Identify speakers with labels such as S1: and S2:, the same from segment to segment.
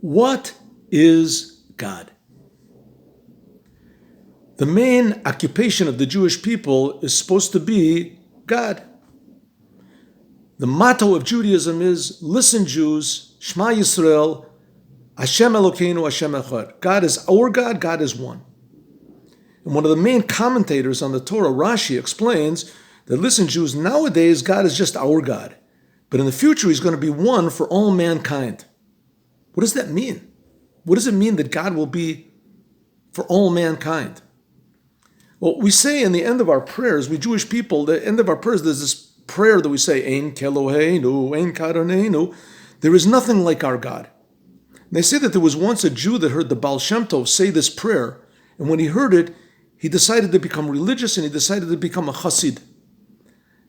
S1: What is God? The main occupation of the Jewish people is supposed to be God. The motto of Judaism is, listen Jews, Shema Yisrael, Hashem Elokeinu, Hashem Echad. God is our God, God is one. And one of the main commentators on the Torah, Rashi, explains that, listen Jews, nowadays God is just our God. But in the future, he's going to be one for all mankind. What does that mean? What does it mean that God will be for all mankind? Well, we say in the end of our prayers, we Jewish people, the end of our prayers, there's this prayer that we say, Ein Keloheinu, Ein Kadoneinu. There is nothing like our God. And they say that there was once a Jew that heard the Baal Shem Tov say this prayer, and when he heard it, he decided to become religious and he decided to become a chassid.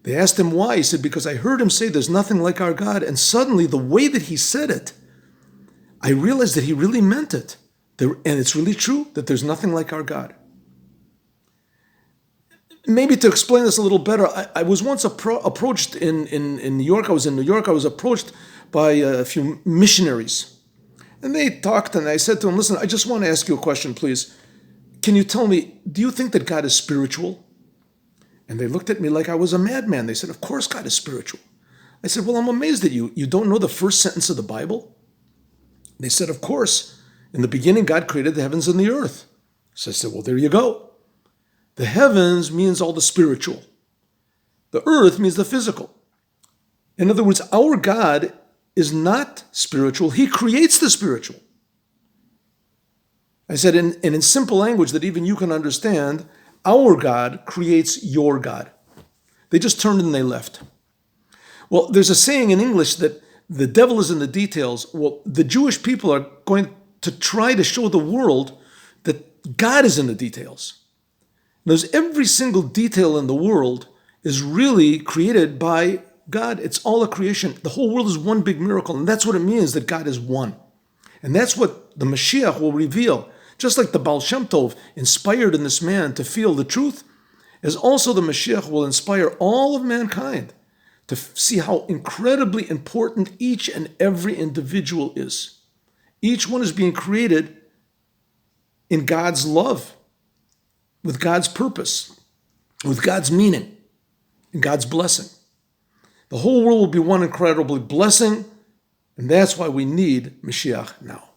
S1: They asked him why. He said, because I heard him say there's nothing like our God, and suddenly the way that he said it, I realized that he really meant it. And it's really true that there's nothing like our God. Maybe to explain this a little better, I was once approached in New York. I was in New York. I was approached by a few missionaries. And they talked, and I said to them, listen, I just want to ask you a question, please. Can you tell me, do you think that God is spiritual? And they looked at me like I was a madman. They said, of course God is spiritual. I said, well, I'm amazed at you. You don't know the first sentence of the Bible? They said, of course. In the beginning, God created the heavens and the earth. So I said, well, there you go. The heavens means all the spiritual. The earth means the physical. In other words, our God is not spiritual. He creates the spiritual. I said, and in simple language that even you can understand, our God creates your God. They just turned and they left. Well, there's a saying in English that the devil is in the details. Well, the Jewish people are going to try to show the world that God is in the details. There's every single detail in the world is really created by God. It's all a creation. The whole world is one big miracle, and that's what it means that God is one. And that's what the Moshiach will reveal. Just like the Baal Shem Tov inspired in this man to feel the truth, as also the Moshiach will inspire all of mankind to see how incredibly important each and every individual is. Each one is being created in God's love, with God's purpose, with God's meaning, and God's blessing. The whole world will be one incredible blessing, and that's why we need Moshiach now.